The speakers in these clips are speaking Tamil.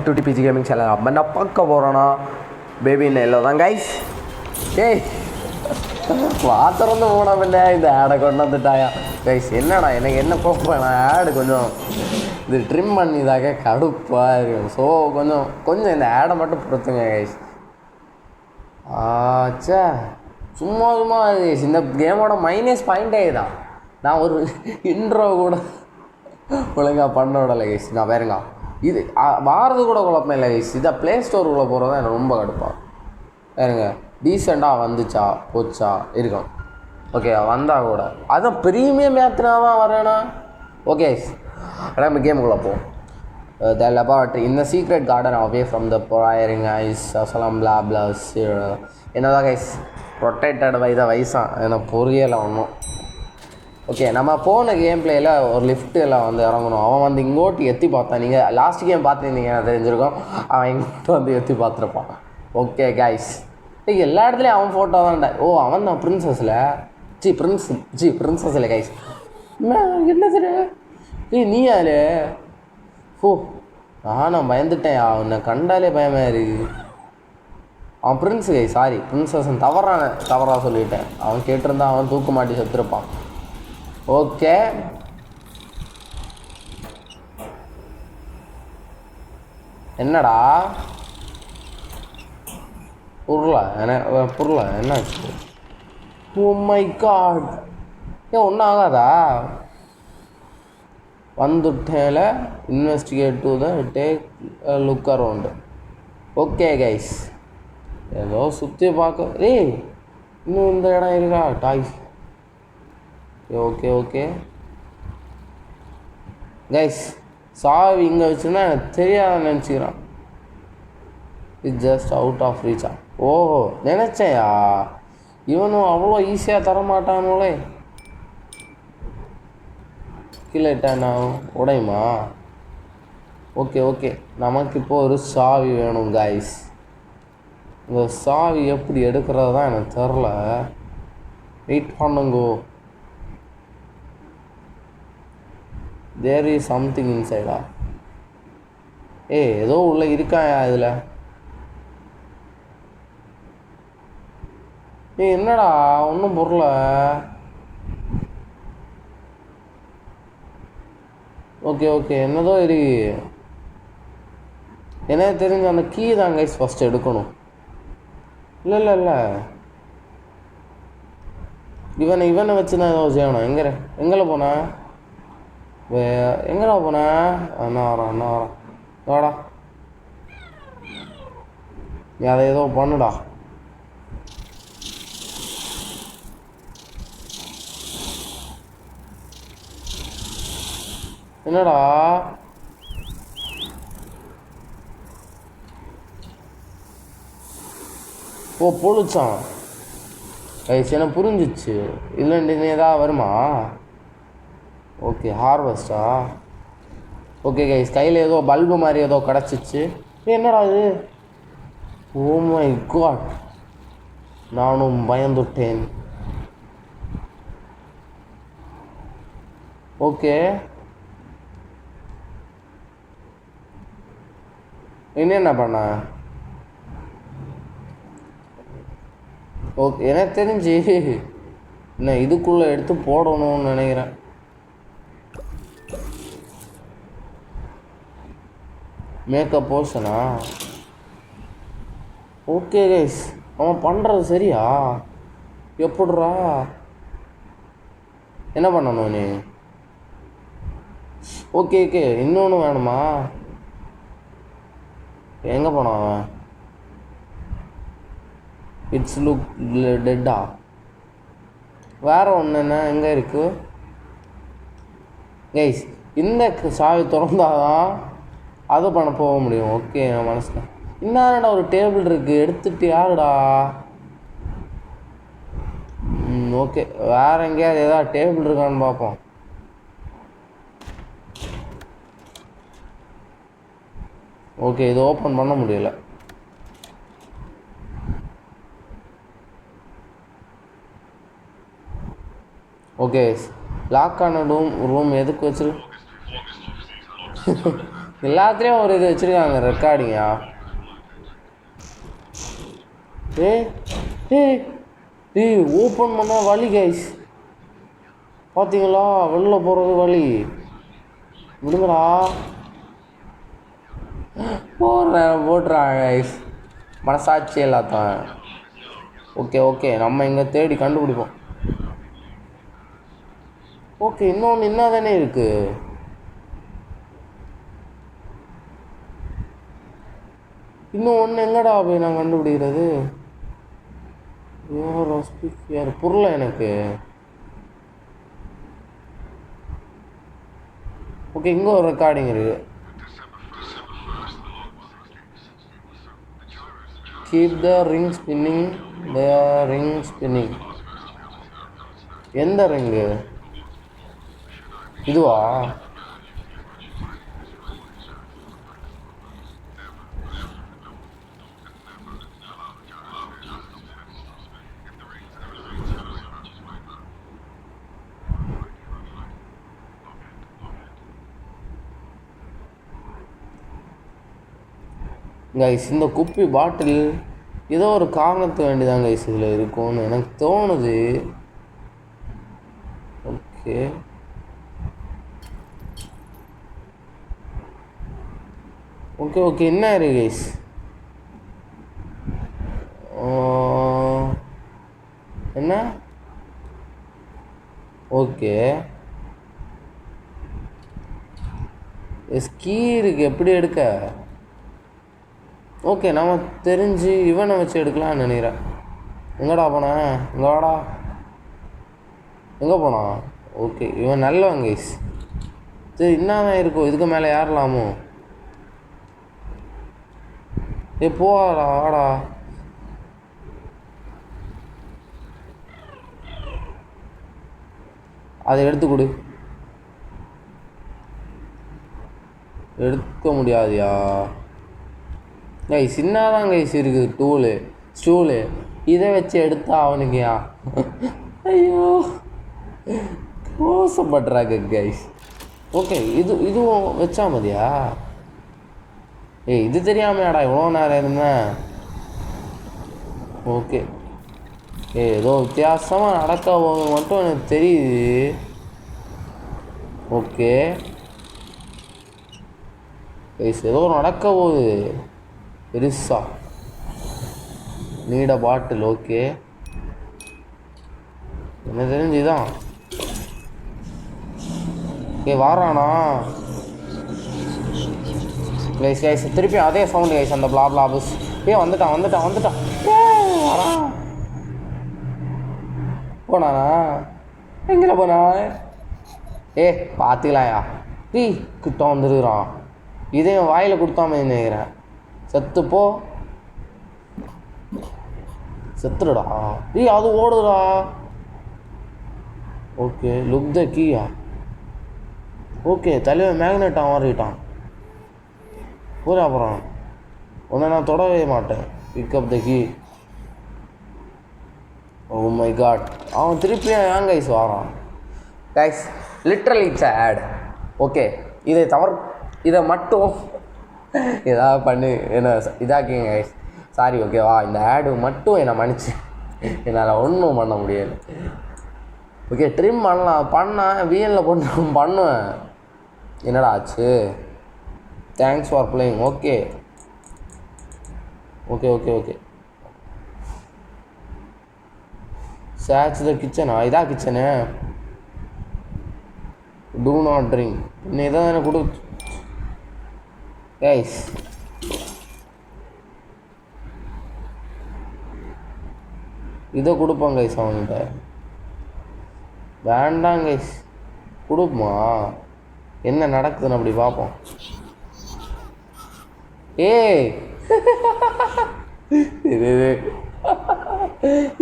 Back to DPG gaming channel. நம்ம என்ன பார்க்க போகிறோன்னா பேபி இன் எல்லோ தான் கைஸ். ஏய் பாத்திரம் போனோம்ல, இந்த ஆடை கொண்டு வந்துட்டாயா கைஸ்? என்னடா எனக்கு என்ன போப்பேன், நான் ஆடு கொஞ்சம் இது ட்ரிம் பண்ணிதாக்க கடுப்பாக இருக்கும். ஸோ கொஞ்சம் இந்த ஆடை மட்டும் பொறுத்துங்க கைஸ். ஆச்சா சும்மா கைஸ், இந்த கேமோட மைனஸ் பாயிண்டே தான். நான் ஒரு இன்ட்ரோ கூட ஒழுங்காக பண்ண விடலை கைஸ். நான் பாருங்க, இது வாரது கூட குழப்பம் இல்லை கைஸ். இதை ப்ளே ஸ்டோருக்குள்ளே போகிறது தான் எனக்கு ரொம்ப கடுப்பாக. பாருங்க, டீசெண்டாக வந்துச்சா போச்சா இருக்கும். ஓகே வந்தால் கூட அதான் ப்ரீமியம் ஏற்றினா தான் வரேண்ணா. ஓகே நம்ம கேமுக்குள்ளே போவோம். த லெபார்ட்ரி இந்த secret garden away from the prying eyes அசலாம் பிளாப்ளஸ் என்னதான் கைஸ் ரொட்டேட்டட் பை த வயசாக எனக்கு புரியலை ஒன்றும். ஓகே நம்ம போன கேம் பிளேயில் ஒரு லிஃப்ட்டு எல்லாம் வந்து இறங்கணும். அவன் வந்து இங்கோட்டு எத்தி பார்த்தான். நீங்கள் லாஸ்ட் கேம் பார்த்துருந்தீங்க தெரிஞ்சிருக்கோம். அவன் இங்கோட்டு வந்து எத்தி பார்த்துருப்பான். ஓகே கைஸ், எல்லா இடத்துலையும் அவன் ஃபோட்டோ தான்டா. ஓ அவன் தான் பிரின்சஸில் பிரின்சஸில் கைஸ். என்ன சார் நீ யாரு? ஓ நான் பயந்துட்டேன், அவனை கண்டாலே பயமாக இருக்குது. அவன் பிரின்ஸு கைஸ், சாரி பிரின்சஸ்ன்னு தவறாக சொல்லிட்டேன். அவன் கேட்டிருந்தான் அவன் தூக்கு மாட்டி செத்துருப்பான். ஓகே என்னடா புரியல என்னாச்சு? ஓ மை காட், ஏன் ஒன்றும் ஆகாதா? வந்துட்டேல investigate to the take look around. Okay guys, ஏதோ சுற்றி பார்க்க. இன்னும் இந்த இடம் இருக்கா டாய்ஸ்? ஓகே ஓகே கைஸ், சாவி இங்கே வச்சுன்னா எனக்கு தெரியாத நினச்சிக்கிறான். இட்ஸ் ஜஸ்ட் அவுட் ஆஃப் ரீச்சா? ஓஹோ நினச்சேயா, இவனும் அவ்வளோ ஈஸியாக தரமாட்டானுங்களே. கீழேட்டானா உடையுமா? ஓகே ஓகே, நமக்கு இப்போது ஒரு சாவி வேணும் கைஸ். இந்த சாவி எப்படி எடுக்கிறது தான் எனக்கு தெரில. வெயிட் பண்ணுங்கோ. தேர் இஸ் சம்திங் இன்சைடா. ஏதோ உள்ள இருக்காயா இதில்? என்னடா ஒன்றும் பொருள. ஓகே ஓகே என்னதோ இருக்கு. எனக்கு தெரிஞ்ச அந்த கீ தான் கைஸ் ஃபஸ்ட்டு எடுக்கணும். இல்லை இவனை வச்சு தான் ஏதோ செய்யணும். எங்கே போனேன்? எங்கடா போன? அண்ணா வரான் வாடா, நீ அதை ஏதோ பண்ணுடா. என்னடா ஓ பொழிச்சான் கைஸ், எனக்கு புரிஞ்சிச்சு. இல்லைன்னு ஏதாவது வருமா? ஓகே ஹார்வெஸ்டா? ஓகே கைஸ், கையில் ஏதோ பல்பு மாதிரி ஏதோ கிடச்சிச்சு. என்னடா இது? ஓ மை காட், நானும் பயந்துட்டேன். ஓகே என்ன பண்ண? ஓகே எனக்கு தெரிஞ்சு என்ன இதுக்குள்ளே எடுத்து போடணும்னு நினைக்கிறேன். மேக்கப் போர்ஷனா? ஓகே கைஸ், அவன் பண்ணுறது சரியா? எப்படிரா என்ன பண்ணணும் நீ? ஓகே இன்னொன்று வேணுமா? எங்கே போனான் அவன்? It's look theta? வேற ஒன்று என்ன எங்கே இருக்கு கைஸ்? இந்த சாவி திறந்தாதான் அது பண்ண போக முடியும். ஓகே என் மனசில் என்னடா ஒரு டேபிள் இருக்குது, எடுத்துட்டு யாருடா? ஓகே வேறு எங்கேயாவது ஏதாவது டேபிள் இருக்கான்னு பார்ப்போம். ஓகே இது ஓப்பன் பண்ண முடியல. ஓகே லாக் ஆன ரூம் எதுக்கு வச்சிரு? எல்லாத்துலேயும் ஒரு இது வச்சுருக்காங்க ரெக்கார்டிங்கா. ஏய் ஓப்பன் பண்ணால் வழி கைஸ், பார்த்தீங்களா? வெளில போகிறது வழி. விடுங்கடா, போட்டுறாங்க கைஸ், மனசாட்சி எல்லாத்தான். ஓகே நம்ம இங்கே தேடி கண்டுபிடிப்போம். ஓகே, இன்னொன்று என்ன தானே இருக்குது. இன்னும் ஒன்று எங்கடா போய் நான் கண்டுபிடிக்கிறது? யார் புரியல எனக்கு. ஓகே, இங்கே ஒரு ரெக்கார்டிங் இருக்கு. Keep the ring spinning, the ring spinning. எந்த ரிங்கு இதுவா? கைஸ், இந்த குப்பி பாட்டில் ஏதோ ஒரு காரணத்துக்கு வேண்டிதான் கைஸ் இதில் இருக்கும்னு எனக்கு தோணுது. ஓகே, ஓகே என்ன இருக்கு கைஸ்? என்ன? ஓகே, கீ இருக்கு, எப்படி எடுக்க? ஓகே, நம்ம தெரிஞ்சு இவனை வச்சு எடுக்கலாம்னு நினைக்கிறேன். எங்கடா போனேன்? இங்கே வாடா. எங்கே போனான்? ஓகே, இவன் நல்லவன் கைஸ். சரி, என்னதான் இருக்கும் இதுக்கு மேலே ஏறலாமோ? போடா வாடா. அதை எடுத்து கொடு. எடுக்க முடியாதியா கைஸ்? சின்னதான் கைஸ் இருக்குது ஸ்டூலு. இதை வச்சு எடுத்தா அவனுக்குயா? ஐயோ, மோசப்படுறாங்க கைஸ். ஓகே, இதுவும் வச்சா மதியா? இது தெரியாமையாடா இவ்வளோ நேரம் இருந்தேன். ஓகே, ஏதோ வித்தியாசமாக நடக்க போது மட்டும் எனக்கு தெரியுது. ஓகே கைஸ், ஏதோ நடக்க போகுது பெருசா. நீட பாட்டில். ஓகே, என்ன தெரிஞ்சுதான். வாரானா கைஸ்? திருப்பி அதே சவுண்டு கைஸ், அந்த பிளா பஸ். வந்துட்டான். வரான். போனானா? எங்கே போனா? பார்த்துக்கலாயா? கிட்ட வந்துருக்குறான். இதையும் வாயில் கொடுத்தாம நினைக்கிறேன். செத்துடுடா. அது ஓடுதுடா. ஓகே, லுக் த கீயா? ஓகே, தலைவன் மேக்னெட்டாக மாறிட்டான். போகிறேன் அப்புறம் உன்னை நான் தொடவே மாட்டேன். Pick up the key. Oh my God, அவன் திருப்பியும் ஏன் கைஸ் வரான்? Guys, literally it's odd. Okay, இதை மட்டும் ஏதாவது பண்ணி என்ன இதாக்கிங்க கைஸ். சாரி, ஓகேவா? இந்த ஆடு மட்டும் என்னை மன்னிச்சு, என்னால் ஒன்றும் பண்ண முடியாது. ஓகே, ட்ரிம் பண்ணால் விஎனில் போட்டு பண்ணுவேன். என்னடா ஆச்சு? Thanks for playing. ஓகே, சேச் த கிச்சனா? இதான் கிச்சனு. Two not drink. இன்னும் இதான் தானே கொடு கைஸ். இதை கொடுப்பாங்க கைஸ் அவன்கிட்ட. வேண்டாம் கைஸ், கொடுப்போமா? என்ன நடக்குதுன்னு அப்படி பார்ப்போம்.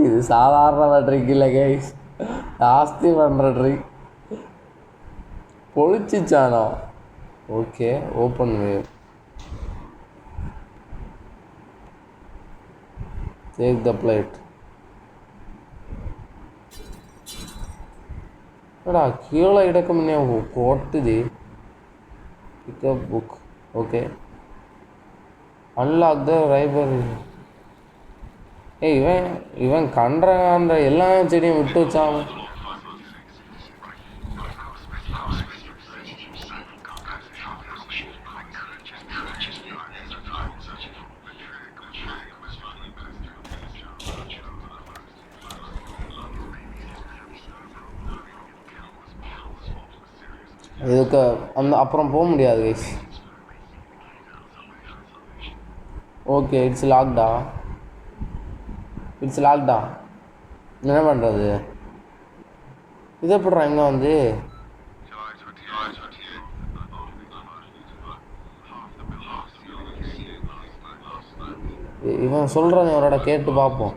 இது சாதாரண ட்ரிக் இல்லை கைஸ், ஜாஸ்தி பண்ணுற ட்ரிக். பொழிச்சிச்சானா? Okay, open take the blade. கீழே இடக்க முன்னே போட்டுது. Pick up book. Okay, unlock the library. ஏய் இவன் இவன் கண்ட எல்லா செடியும் விட்டு வச்சான். இதுக்கு அந்த அப்புறம் போக முடியாது கைஸ். ஓகே, இட்ஸ் லாக்டா. இட்ஸ் லாக்டா. என்ன பண்ணுறது? இது எப்படிறா இங்கே வந்து? இவன் சொல்கிறேன், இவரோட கேட்டு பார்ப்போம்.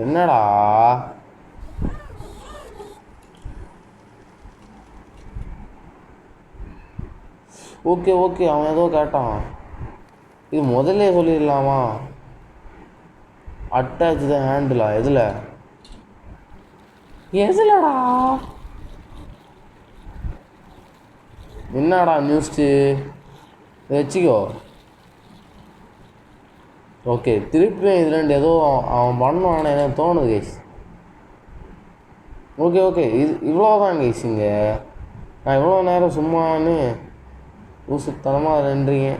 என்னடா? ஓகே ஓகே, அவன் ஏதோ கேட்டான். இது முதல்ல சொல்லிடலாமா? அட்டாச் த ஹேண்டிலா? எதில் எதுலடா? என்னடா நியூஸ்டு வச்சுக்கோ. ஓகே, திருப்பியும் இது ரெண்டு ஏதோ அவன் பண்ணுவான்னு எனக்கு தோணுது கைஸ். ஓகே ஓகே, இவ்வளோதான் கைஸ். இங்கே நான் இவ்வளோ நேரம் சும்மான்னு ஊசுத்தனமாக நின்றீங்க.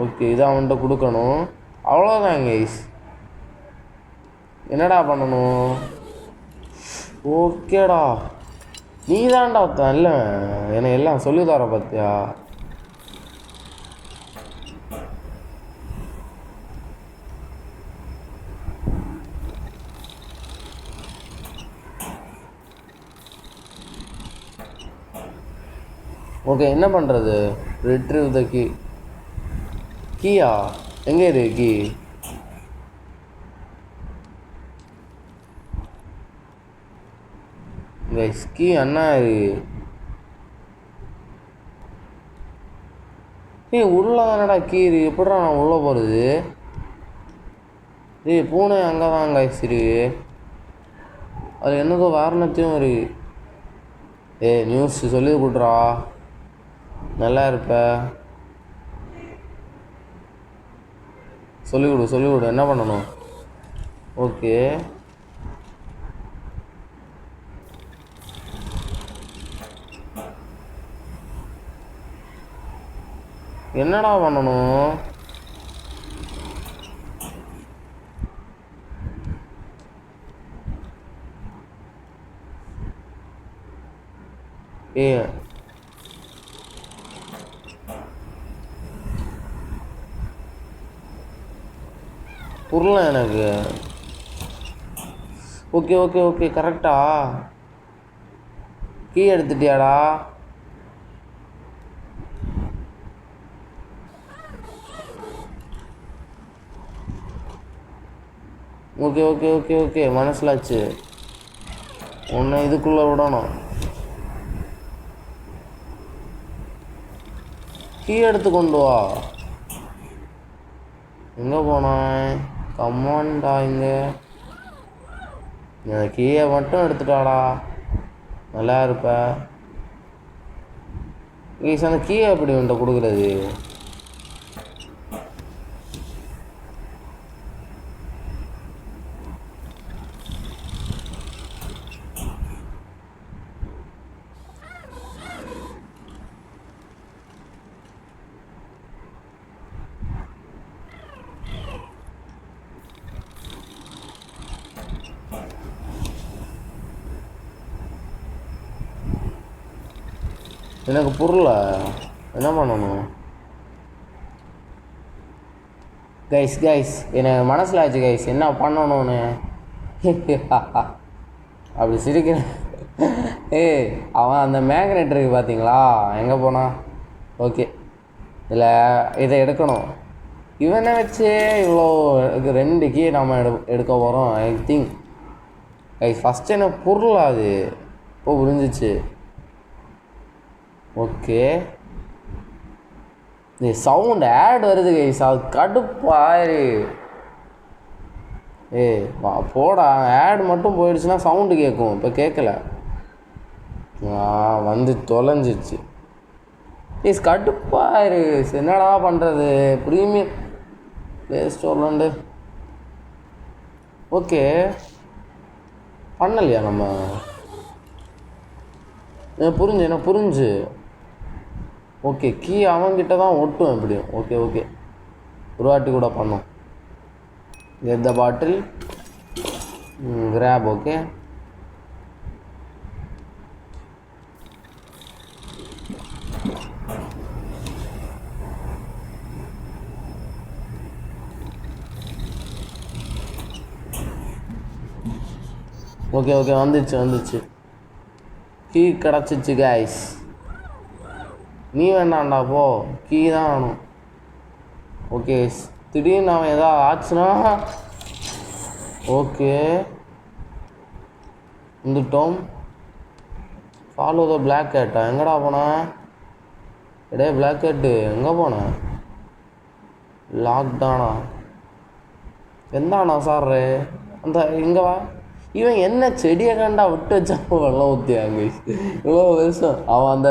ஓகே, இதை அவன்கிட்ட கொடுக்கணும். அவ்வளோதான் கைஸ். என்னடா பண்ணணும்? ஓகேடா, நீ தான்டா இல்லை எனக்கு எல்லாம் சொல்லி தர பார்த்தியா? ஓகே, என்ன பண்ணுறது? Retrieve the key. கீயா எங்கே இருக்கு? கீ கைஸ், கீ அண்ணா இருக்கு. ஏய் உள்ள தானடா கீ இருக்கு. எப்படிடா நான் உள்ளே போகிறது? ஏய் பூனை அங்கே தான் கைஸ் இருக்கு. அது என்னதோ வாரணத்தையும் இருக்கு. ஏய் நியூஸ் சொல்லி கொடுறா, நல்லா இருப்ப. சொல்லிவிடு என்ன பண்ணணும்? ஓகே, என்னடா பண்ணணும்? ஏ புரியல எனக்கு. ஓகே ஓகே ஓகே, கரெக்டா? கீ எடுத்துட்டியாடா? ஓகே ஓகே ஓகே ஓகே, மனசிலாச்சு. உன்னை இதுக்குள்ளே விடணும். கீ எடுத்து கொண்டு வா. எங்கே போனான்? கம்மான்டா, இங்கே இந்த கீயை மட்டும் எடுத்துட்டாடா, நல்லா இருப்ப. ஈஸ் அந்த கீயை எப்படி உன்ட்ட கொடுக்குறது? எனக்கு புரியல, என்ன பண்ணணும்? கைஸ் எனக்கு மனசில் ஆச்சு கைஸ், என்ன பண்ணணும்னு. அப்படி சிரிக்கிறேன். ஏய் அவன் அந்த மேக்னெட் இருக்குது பார்த்தீங்களா, எங்கே போனான்? ஓகே, இதில் இதை எடுக்கணும். இவனை வச்சு இவ்வளோ 2 கீ நம்ம எடுக்க போகிறோம். ஐ திங்க் ஃபஸ்ட்டு எனக்கு பொருள் அது இப்போ புரிஞ்சிச்சு. ஓகே, நீ சவுண்ட் ஆட் வருது கைஸ், அது கடுப்பாரு. ஏய் வா போடா, ஆட் மட்டும் போயிடுச்சுன்னா சவுண்டு கேட்கும். இப்போ கேட்கல, வந்து தொலைஞ்சிச்சு. ப்ளீஸ் கடுப்பாரு. என்னடா பண்ணுறது? ப்ரீமியம் ப்ளே ஸ்டோர்லாண்டு ஓகே பண்ணலையா நம்ம? எனக்கு புரிஞ்சு. ஓகே, கீ அவன்கிட்ட தான் ஒட்டும் எப்படியும். ஓகே ஓகே, ஒரு வாட்டி கூட பண்ணோம். get the bottle, grab. Okay, okay okay வந்துச்சு. கீ கிடச்சிச்சு கைஸ். நீ வேண்டாம்டா போ, கீ தான் வேணும். ஓகே, திடீர்னு அவன் எதாவது ஆச்சுன்னா ஓகே வந்துட்டோம். ஃபாலோ த பிளாக் கேட்டா எங்கடா போனேன்? எடே பிளாக் கேட்டு எங்கே போனேன்? லாக்டானா எந்தாண்ணா சார் அந்த இங்கே வா. இவன் என்ன செடியை கண்டா விட்டு வச்சா வெள்ளம் ஊற்றியாங்க இவ்வளோ வருஷம். அவன் அந்த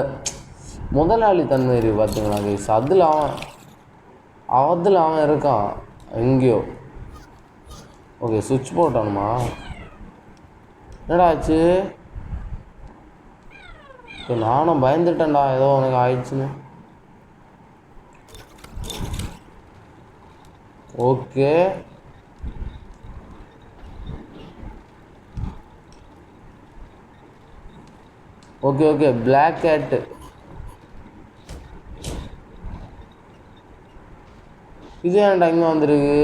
முதலாளி தன்மை இருக்கு பார்த்தீங்களா கைஸ், அதில் அவன் இருக்கான் எங்கேயோ. ஓகே, சுவிட்ச் போட்டானுமா? என்னடா ஆச்சு? நானும் பயந்துட்டேன்டா ஏதோ உனக்கு ஆயிடுச்சுன்னு. ஓகே ஓகே ஓகே, பிளாக் கேட்டு. இது ஏன்டா இங்கே வந்துருக்கு?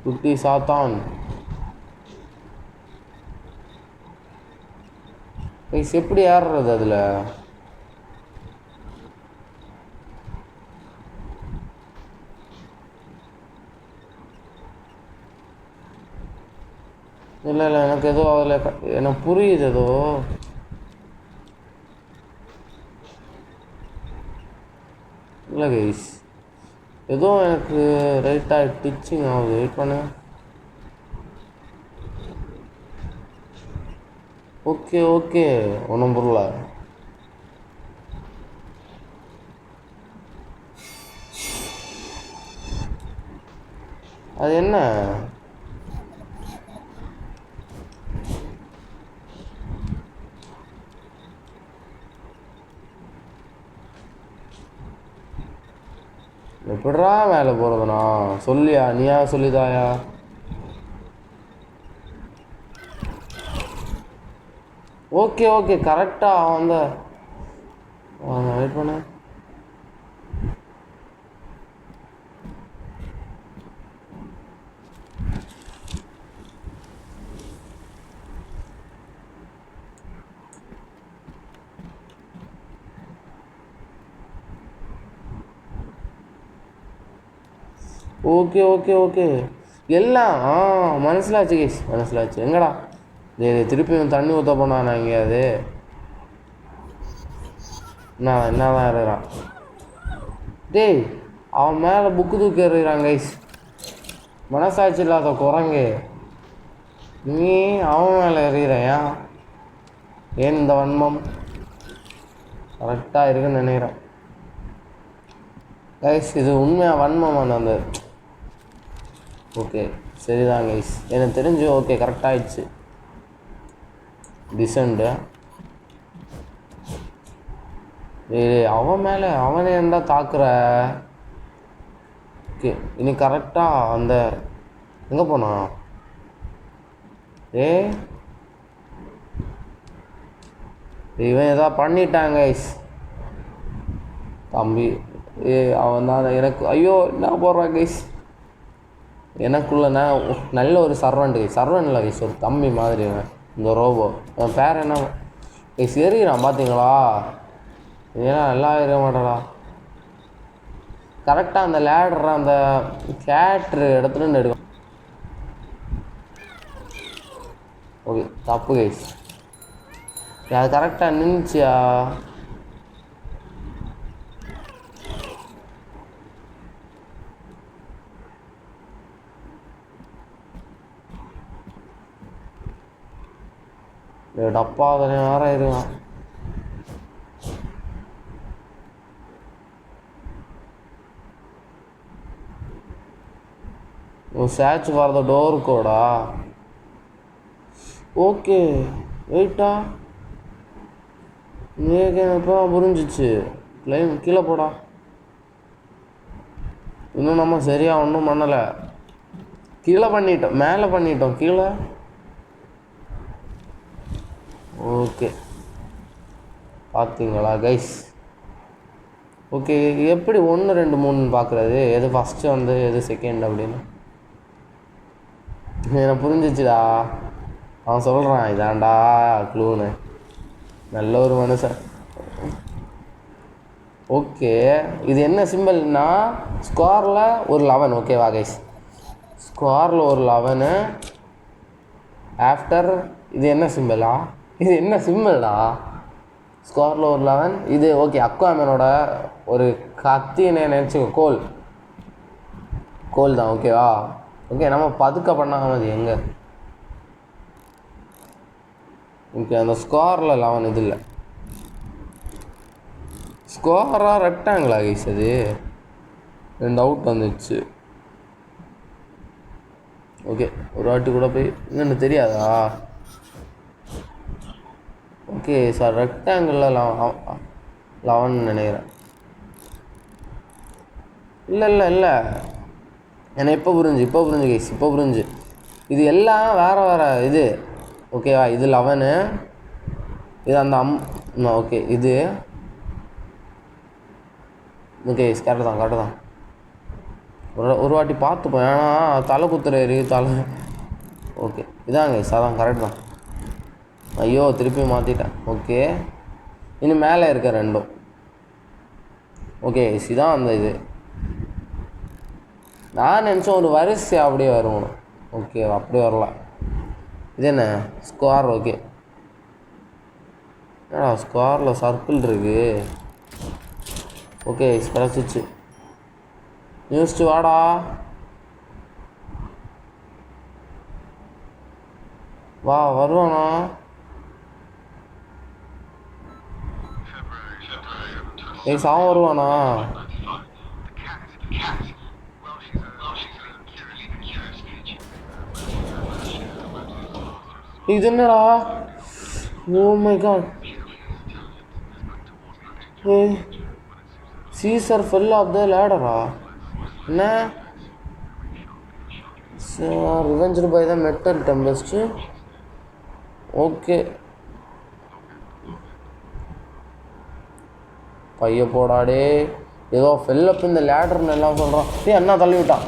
குட்டி சாத்தான். எப்படி ஏறுறது அதில்? இல்லை எனக்கு ஏதோ அதில் எனக்கு புரியுது ஏதோ. இல்லை கைஸ், ஏதோ எனக்கு ரைட்டாக டிச்சிங் ஆகுது. வெயிட் பண்ணு. ஓகே ஓகே, ஒன்றும் புரியல. அது என்ன? எப்படா மேலே போகிறதுண்ணா? சொல்லியா, நீயா சொல்லிதாயா? ஓகே ஓகே, கரெக்டாக அந்த வெயிட் பண்ண. ஓகே ஓகே ஓகே, எல்லாம் மனசிலாச்சு கேஸ், மனசிலாச்சு. எங்கடா திருப்பியும் தண்ணி ஊற்ற போனான் எங்கேயாவது? என்னதான் இருக்கிறான்? டேய், அவன் மேலே புக்கு தூக்கி எறிகிறான் கைஸ். மனசாட்சி இல்லாத குரங்கு, நீ அவன் மேலே எறிகிறையா? ஏன் இந்த வன்மம்? கரெக்டாக இருக்குன்னு நினைக்கிறேன் கைஸ். இது உண்மையாக வன்மமான அந்த ஓகே சரிதான் கைஸ், எனக்கு தெரிஞ்சு. ஓகே, கரெக்டாகிடுச்சு. டிசெண்டு. அவன் மேலே அவனே இருந்தால் தாக்குற. ஓகே, இனி கரெக்டாக அந்த எங்கே போனான்? இவன் எதாவது பண்ணிட்டான் கைஸ் தம்பி. அவன் தான் எனக்கு ஐயோ என்ன போடுறான் கைஸ். எனக்குள்ள நான் நல்ல ஒரு சர்வெண்ட் கைஸ், சர்வெண்ட் இல்லை கைஸ், ஒரு தம்பி மாதிரி. இந்த ரோபோ அவன் பேர் என்ன சரிறான் பார்த்தீங்களா? ஏன்னா நல்லா இருக்க மாட்டேடா. கரெக்டாக அந்த லேடர் அந்த கேட்ரு இடத்துல எடுக்கும். ஓகே தப்பு கைஸ். அது கரெக்டாக நின்றுச்சியா? டப்பா அதில் வேற இருக்கான். Search for the door Kota? Okay வெயிட்டா, இப்போ புரிஞ்சிச்சு. லைன் கீழே போடா. இன்னும் நம்ம சரியாக ஒன்றும் பண்ணலை. கீழே பண்ணிட்டோம், மேலே பண்ணிட்டோம், கீழே. ஓகே பார்த்தீங்களா கைஸ்? ஓகே எப்படி 1 2 3 பார்க்குறது? எது ஃபஸ்ட்டு வந்து எது செகண்ட் அப்படின்னு எனக்கு புரிஞ்சிச்சுடா. அவன் சொல்கிறான் இதாண்டா க்ளூன்னு. நல்ல ஒரு மனுஷன். ஓகே இது என்ன சிம்பிள்னா ஸ்கொயரில் ஒரு 11. ஓகேவா கைஸ்? ஸ்கொயரில் ஒரு 11 ஆஃப்டர். இது என்ன சிம்பிளா? இது என்ன சிம்பிள்டா? ஸ்கொயரில் ஒரு 11 இது. ஓகே அக்வாமேனோட ஒரு கத்தின்னு நினச்சிக்கோ. கோல் தான். ஓகேவா? ஓகே நம்ம பதுக்க பண்ணாமல் அது எங்கே? ஓகே அந்த ஸ்கொயரில் 11 இது இல்லை. ஸ்கொயரா ரெக்டாங்கிளா கைஸ்? அது 2 அவுட் வந்துச்சு. ஓகே ஒரு வாட்டி கூட போய் இன்னொன்று தெரியாதா? ஓகே சார் ரெக்டாங்கிளில் 11 நினைக்கிறேன். இல்லை எனக்கு இப்போ புரிஞ்சு கைஸ், இப்போ புரிஞ்சு. இது எல்லாம் வேறு இது. ஓகேவா? இது 11 இது அந்த ஓகே இது. ஓகே கரெக்டு தான். ஒரு வாட்டி பார்த்துப்போம், ஏன்னா தலை குத்துறாரு தலை. ஓகே இதாங்க அதான் கரெக்டு தான். ஐயோ திருப்பி மாற்றிட்டேன். ஓகே இன்னும் மேலே இருக்க 2. ஓகே இதான் அந்த இது. நான் நினச்சேன் ஒரு வரிசை அப்படியே வரும். ஓகே அப்படியே வரல. இது என்ன ஸ்கொயர்? ஓகே ஏடா ஸ்கொயரில் சர்க்கிள் இருக்கு. ஓகே கிடச்சிச்சு. நியூஸ்ட்டு வாடா. வா வருவானா? சாவம் வருவானா? இது என்னடா? Oh my God. Caesar fell off the லேடரா? என்ன revenged by the metal tempest. Okay பைய போடாடே. ஏதோ ஃபெல் அப் இந்த லேடர்னு எல்லாம் சொல்கிறான். என்ன தள்ளி விட்டான்?